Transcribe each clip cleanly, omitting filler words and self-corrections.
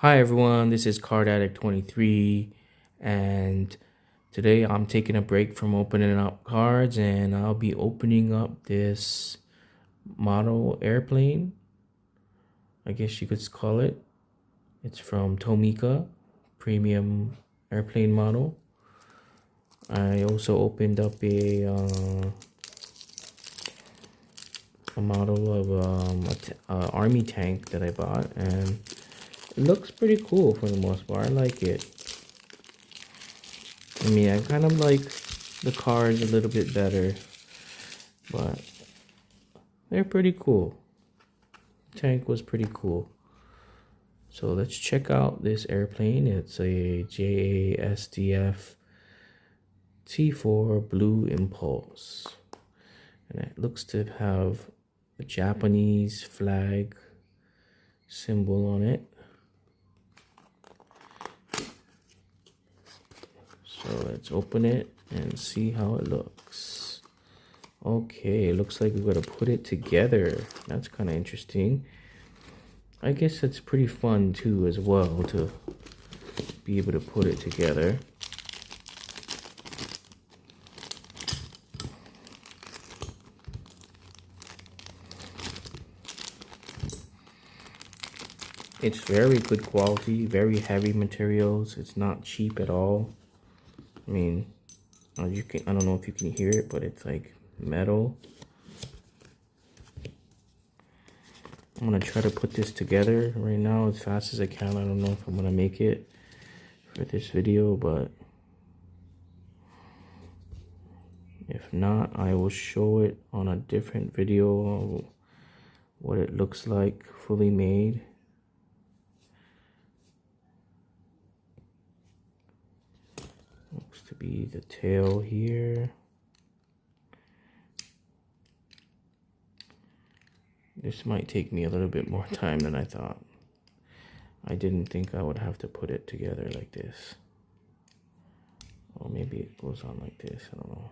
Hi everyone, this is Card Addict 23, and today I'm taking a break from opening up cards, and I'll be opening up this model airplane, I guess you could call it. It's from Tomika, premium airplane model. I also opened up a model of a army tank that I bought, and it looks pretty cool for the most part. I like it. I mean, I kind of like the cards a little bit better, but they're pretty cool. Tank was pretty cool. So let's check out this airplane. It's a JASDF T4 Blue Impulse, and it looks to have a Japanese flag symbol on it. So let's open it and see how it looks. Okay, it looks like we're gonna put it together. That's kind of interesting. I guess that's pretty fun too as well, to be able to put it together. It's very good quality, very heavy materials. It's not cheap at all. I mean, I don't know if you can hear it, but it's like metal. I'm gonna try to put this together right now as fast as I can. I don't know if I'm gonna make it for this video, but if not, I will show it on a different video of what it looks like fully made. Looks to be the tail here. This might take me a little bit more time than I thought. I didn't think I would have to put it together like this. Or maybe it goes on like this, I don't know.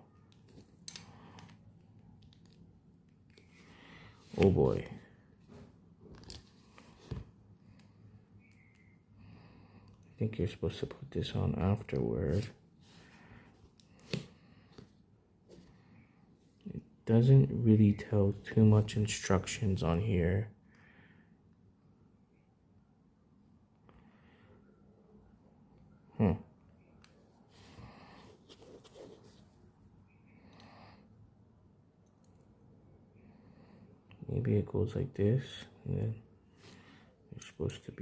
Oh boy. I think you're supposed to put this on afterward. It doesn't really tell too much instructions on here. Maybe it goes like this, and then it's supposed to be